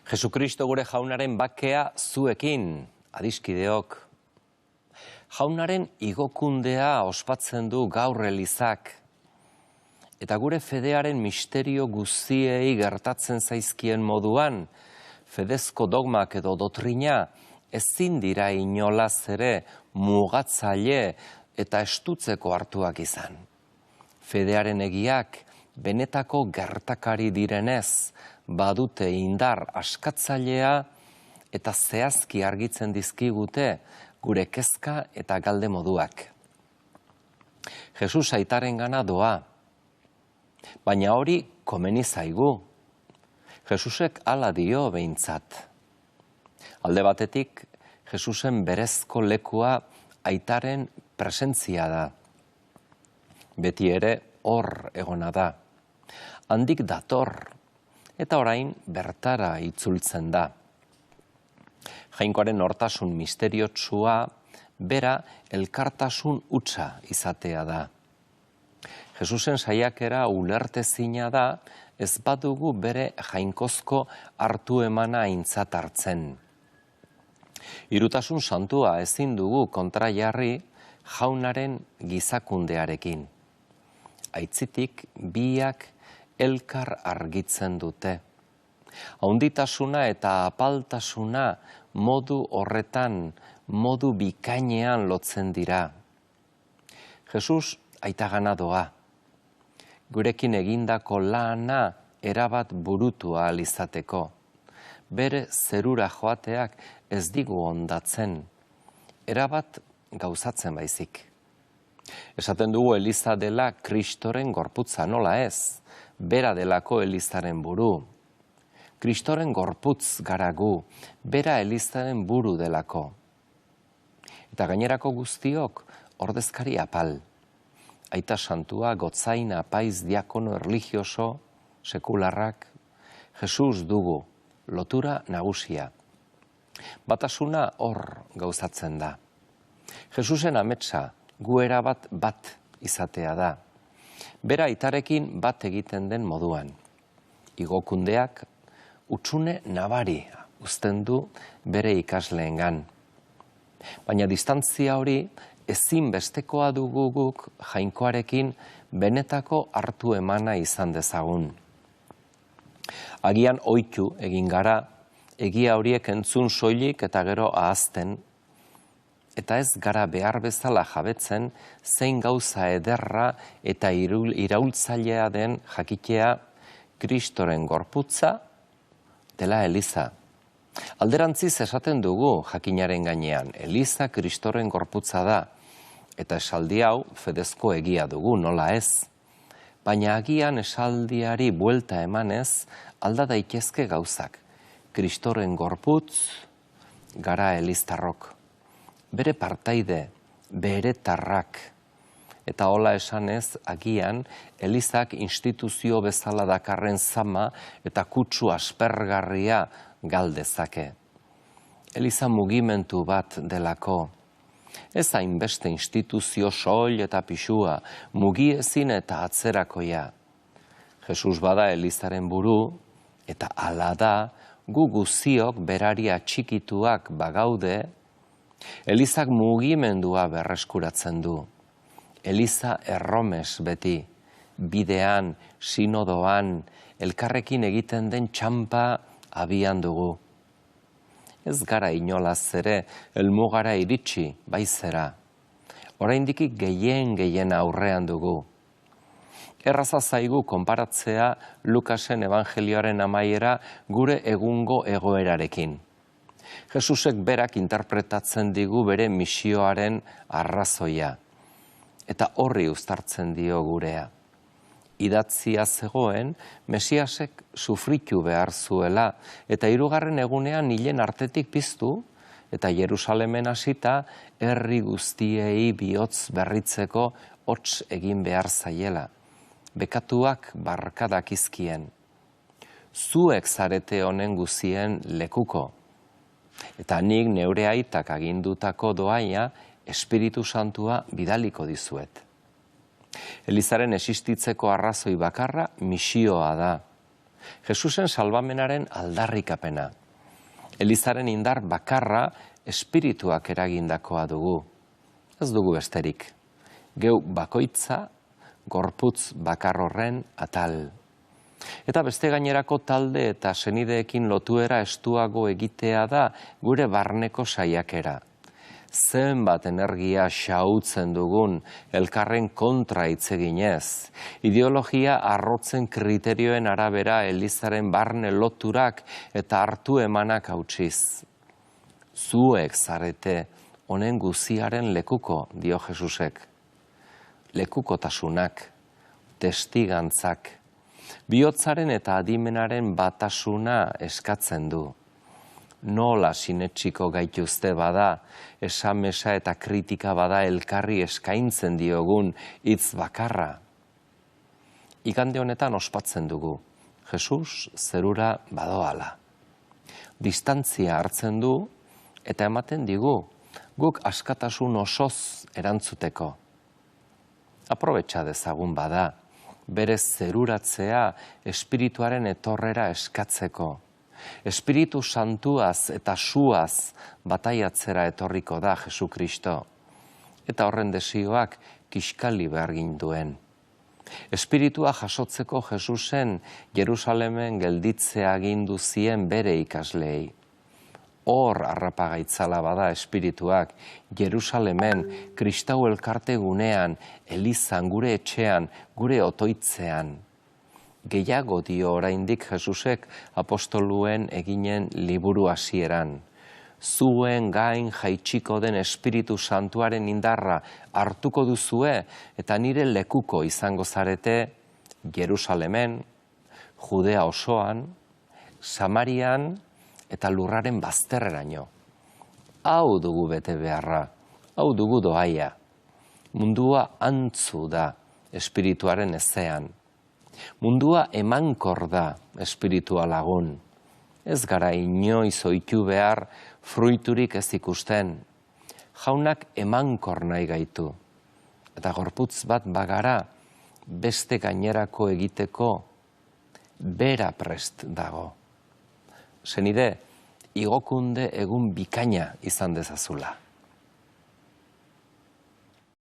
Jesukristo gure jaunaren bakea zuekin, adiskideok. Jaunaren igokundea ospatzen du gaur elizak. Eta gure fedearen misterio guztiei gertatzen zaizkien moduan, fedezko dogmak edo dotrina ezin dira inolaz ere mugatzaile eta estutzeko hartuak izan. Fedearen egiak benetako gertakari direnez, badute indar askatzailea eta zehazki argitzen dizkigute gure kezka eta galde moduak. Jesus aitarengana doa, baina hori komeni zaigu. Jesusek hala dio behintzat. Alde batetik, Jesusen berezko lekua aitaren presentzia da. Beti ere hor egona da. Handik dator, eta orain bertara itzultzen da. Jainkoaren hortasun misteriotsua, bera elkartasun hutsa izatea da. Jesusen saiakera ulertezina da, ez badugu bere jainkozko hartu emana aintzat hartzen. Hirutasun santua ezin dugu kontrajarri jaunaren gizakundearekin. Aitzitik biak elkar argitzen dute. Haunditasuna eta apaltasuna modu horretan, modu bikainean lotzen dira. Jesus aitagana doa. Gurekin egindako lana erabat burutu ahal izateko. Bere zerura joateak ez digu ondatzen. Erabat gauzatzen baizik. Esaten dugu Eliza dela Kristoren gorputza, nola ez? Bera delako Elizaren buru. Kristoren gorputz gara gu, bera Elizaren buru delako. Eta gainerako guztiok ordezkari apal. Aita santua, gotzaina, apaiz, diakono, erlijioso, sekularrak, Jesus dugu, lotura nagusia. Batasuna hor gauzatzen da. Jesusen ametsa, gu erabat bat izatea da. Bera aitarekin bat egiten den moduan. Igokundeak hutsune nabari uzten du bere ikasleengan. Baina distantzia hori ezinbestekoa dugu guk jainkoarekin benetako hartu emana izan dezagun. Agian ohitu egin gara, egia horiek entzun soilik eta gero ahazten, eta ez gara behar bezala jabetzen zein gauza ederra eta iraultzailea den jakitea Kristoren gorputza dela Eliza. Alderantziz esaten dugu jakinaren gainean, Eliza Kristoren gorputza da, eta esaldi hau fedezko egia dugu, nola ez. Baina agian esaldiari buelta emanez, alda daitezke gauzak. Kristoren gorputz gara eliztarrok. Bere partaide, bere tarrak. Eta hola esanez, agian, Elizak instituzio bezala dakarren zama eta kutsu aspergarria galdezake. Eliza mugimendu bat delako. Ez hainbeste instituzio soil eta pixua, mugiezin eta atzerakoia. Jesus bada Elizaren buru, eta hala da, gu guziok berari atxikituak bagaude, Elizak mugimendua berreskuratzen du. Eliza erromes beti, bidean, sinodoan, elkarrekin egiten den txampa abian dugu. Ez gara inolaz ere, helmugara iritsi, baizera. Oraindikik gehien aurrean dugu. Erraza zaigu konparatzea Lukasen evangelioaren amaiera gure egungo egoerarekin. Jesusek berak interpretatzen digu bere misioaren arrazoia. Eta horri uztartzen dio gurea. Idatzia zegoen, Mesiasek sufritu behar zuela, eta 3. egunean hilen artetik piztu, eta Jerusalemen hasita herri guztiei bihotz berritzeko hots egin behar zaiela. Bekatuak barkadak izkien. Zuek zarete honen guzien lekuko. Eta nik neure aitak agindutako doaia Espiritu Santua bidaliko dizuet. Elizaren existitzeko arrazoi bakarra misioa da. Jesusen salbamenaren aldarrikapena. Elizaren indar bakarra espirituak eragindakoa dugu. Ez dugu besterik. Geu bakoitza, gorputz bakar horren atal. Eta beste gainerako talde eta senideekin lotuera estuago egitea da gure barneko saiakera. Zenbat energia xahutzen dugun elkarren kontra hitz eginez, ideologia arrotzen kriterioen arabera Elizaren barne loturak eta hartu emanak hautsiz. Zuek zarete honen guziaren lekuko, dio Jesusek. Lekukotasunak, testigantzak, bihotzaren eta adimenaren batasuna eskatzen du. Nola sinetsiko gaituzte bada, esamesa eta kritika bada elkarri eskaintzen diogun hitz bakarra. Igande honetan ospatzen dugu, Jesus zerura badoala. Distantzia hartzen du eta ematen digu, guk askatasun osoz erantzuteko. Aprobetxa dezagun bada, berez zeruratzea espirituaren etorrera eskatzeko. Espiritu santuaz eta suaz bataiatzera etorriko da Jesu Kristo. Eta horren desioak kiskali behar ginduen. Espiritua jasotzeko Jesusen Jerusalemen gelditzea agindu zien bere ikasleei. Hor harrapagaitzala bada espirituak Jerusalemen, Kristau elkarte gunean, Elizan, gure etxean, gure otoitzean. Gehiago dio oraindik Jesusek apostoluen eginen liburu hasieran. Zuen gain jaitsiko den Espiritu Santuaren indarra hartuko duzue eta nire lekuko izango zarete Jerusalemen, Judea osoan, Samarian eta lurraren bazterreraino. Hau dugu bete beharra, hau dugu doaia. Mundua antzu da espirituaren ezean. Mundua emankor da espiritua lagun. Ez gara inoiz ohitu behar fruiturik ez ikusten. Jaunak emankor nahi gaitu. Eta gorputz bat bagara beste gainerako egiteko bera prest dago. Senide, igokunde egun bikaina izan dezazula.